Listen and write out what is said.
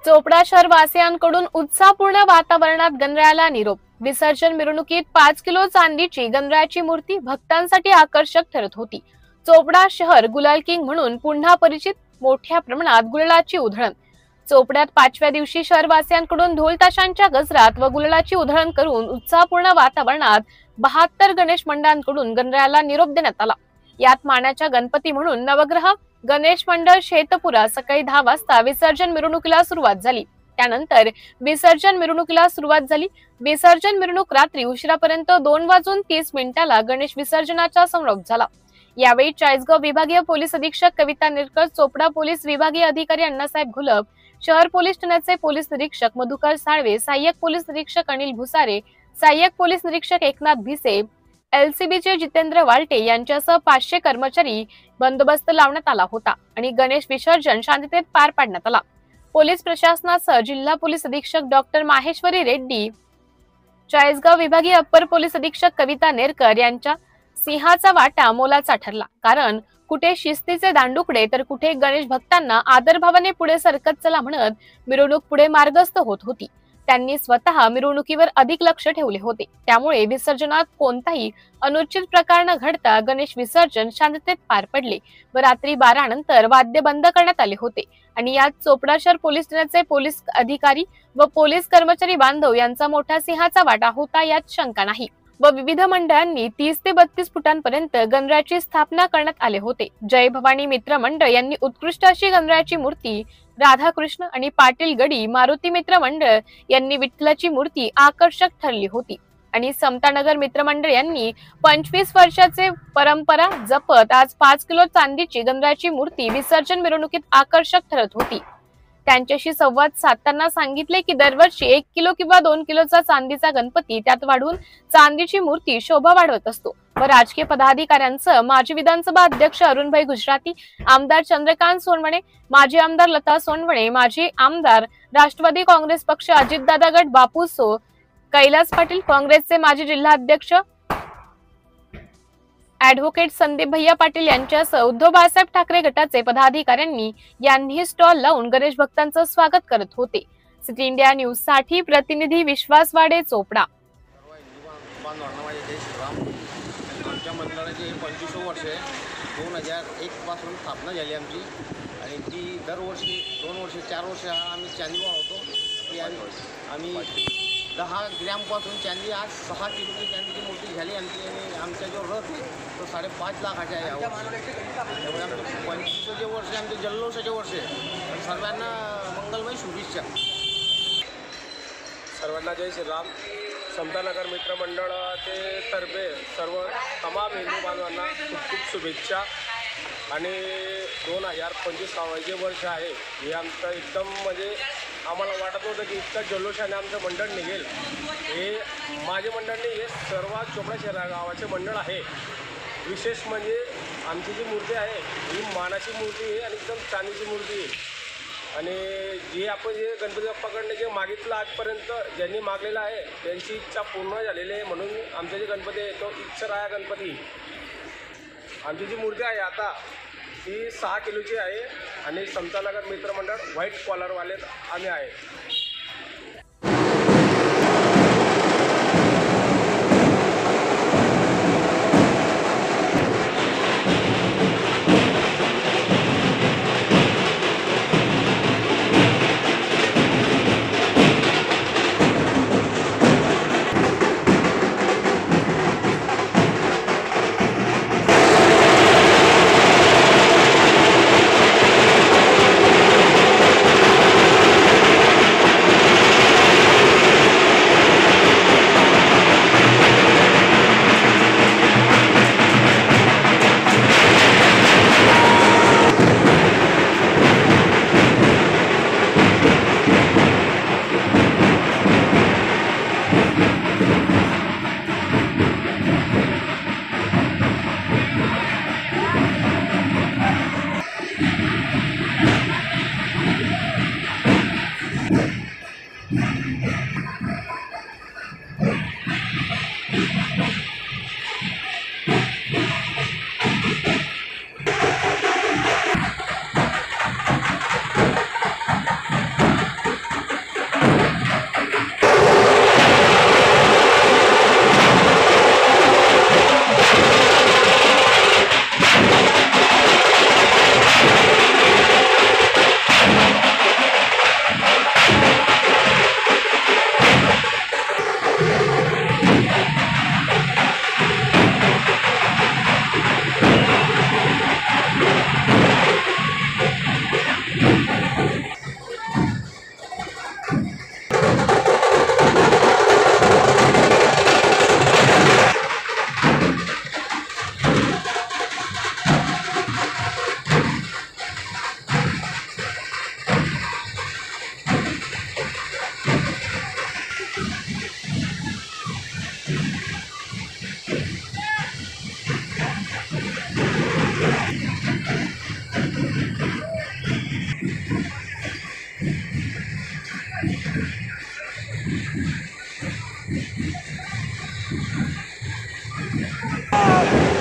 चोपडा शहर वासियांकडून उत्साहपूर्ण वातावरणात गणरायाला निरोप। विसर्जन मिरवणुकीत 5 किलो चांदीची गणरायाची मूर्ती भक्तांसाठी आकर्षक ठरत होती। चोपडा शहर गुलाल किंग म्हणून पुन्हा परिचित। मोठ्या प्रमाणात गुलालाची उधळण। चोपड्यात 5व्या दिवशी शहरवासियांकडून ढोल ताशांच्या गजरात व गुलालाची उधळण करून उत्साहपूर्ण वातावरणात 72 गणेश मंडळांकडून गणरायाला निरोप देण्यात आला। यात मानाच्या गणपती म्हणून नवग्रह गणेश मंडळ शेतपुरा सकाळी 10 वाजता विसर्जन मिरवणुकीला सुरुवात झाली। त्यानंतर विसर्जन मिरवणूक रात्री उशिरापर्यंत 2:30 गणेश विसर्जनाचा समारोप झाला। यावेळी चाळीसगाव विभागीय पोलीस अधीक्षक कविता निरकर, चोपडा पोलीस विभागीय अधिकारी अण्णासाहेब घुलप, शहर पोलीस ठाण्याचे पोलीस निरीक्षक मधुकर साळवे, सहाय्यक पोलीस निरीक्षक अनिल भुसारे, सहाय्यक पोलीस निरीक्षक एकनाथ भिसे, एलसीबीचे जितेंद्र वालटे यांच्यासह 500 कर्मचारी बंदोबस्त लावण्यात आला होता आणि गणेश विसर्जन शांततेत पार पाडण्यात आला। पोलीस प्रशासनासह जिल्हा पोलीस अधीक्षक डॉक्टर माहेश्वरी रेड्डी, चाळीसगाव विभागीय अप्पर पोलीस अधीक्षक कविता नेरकर यांच्या सिंहाचा वाटा मोलाचा ठरला। कारण कुठे शिस्तीचे दांडुकडे तर कुठे गणेश भक्तांना आदरभावाने पुढे सरकत चला म्हणत मिरवणूक पुढे मार्गस्थ होत होती। त्यांनी स्वतः मिरवणुकीवर अधिक लक्ष ठेवले होते। त्यामुळे विसर्जनात कोणताही अनुचित प्रकार न घडता गणेश विसर्जन शांततेत पार पडले व रात्री 12 नंतर वाद्य बंद करण्यात आले होते आणि यात चोपडा शहर पोलीस ठाण्याचे पोलीस अधिकारी व पोलीस कर्मचारी बांधव यांचा मोठा सिंहाचा वाटा होता यात शंका नाही व विविध मंडळांनी 30 ते 32 फुटांपर्यंत गणरायाची स्थापना करण्यात आले होते। जय भवानी मित्र मंडळ यांनी उत्कृष्ट अशी गणरायाची मूर्ती, राधाकृष्ण आणि पाटील गडी मारुती मित्र मंडळ यांनी विठ्ठलाची मूर्ती आकर्षक ठरली होती आणि समतानगर मित्र मंडळ यांनी 25 वर्षाचे परंपरा जपत आज 5 किलो चांदीची गणरायाची मूर्ती विसर्जन मिरवणुकीत आकर्षक ठरत होती। त्यांच्याशी संवाद साधताना सांगितले की दरवर्षी 1 किलो किंवा 2 किलोचा चांदीचा गणपती त्यात वाढून चांदीची मूर्ती शोभा वाढवत असतो व राजकीय पदाधिकाऱ्यांसह माजी विधानसभा अध्यक्ष अरुणभाई गुजराती, आमदार चंद्रकांत सोनवणे, माजी आमदार लता सोनवणे, माजी आमदार राष्ट्रवादी काँग्रेस पक्ष अजितदादा गट बापू सो, कैलास पाटील, काँग्रेसचे माजी जिल्हाध्यक्ष ॲडव्होकेट संदीप भैया पाटील यांच्यासह उद्धव बाळासाहेब ठाकरे गटाचे पदाधिकाऱ्यांनी यांनी स्टॉल लावून गणेश भक्तांचं स्वागत करत होते। सिटी इंडिया न्यूज साठी प्रतिनिधी विश्वास वाडे, चोपडा। आमच्या मंडळाची 25 वर्षे 2001 पासून स्थापना झाली आमची आणि ती दरवर्षी 2 वर्षे 4 वर्ष आम्ही चांदी वाढवतो। आम्ही 10 ग्रॅमपासून चांदी आज 6 किलोची चांदीची मूर्ती झाली आमची आणि आमचा जो रथ आहे तो 5.5 लाखाचा आहे। त्यामुळे आमचे 25 वर्ष आमचे जल्लोषाचे वर्ष आहे। सर्वांना मंगलमय शुभेच्छा। सर्वांना जय श्रीराम। समतानगर मित्र मंडळाचे तर्फे सर्व तमाम हिंदू बांधवांना खूप खूप शुभेच्छा आणि 2025 जे वर्ष आहे हे आमचं एकदम म्हणजे आम्हाला वाटत होतं की इतका जल्लोषाने आमचं मंडळ निघेल। हे माझे मंडळ नाही, हे सर्व चोपडा शहर गावाचे मंडळ आहे। विशेष म्हणजे आमची जी मूर्ती आहे ही मानाची मूर्ती आहे आणि एकदम चांदीची मूर्ती आहे आणि जे आपण जे गणपती बाप्पाकडनं जे मागितलं आजपर्यंत ज्यांनी मागलेलं आहे त्यांची इच्छा पूर्ण झालेली आहे। म्हणून आमचे जे गणपती आहे तो इच्छाराया गणपती। आमची जी मूर्ती आहे आता ती 6 किलोची आहे आणि समतानगर मित्र मंडळ व्हाईट कॉलरवाले आम्ही आहे। आहे.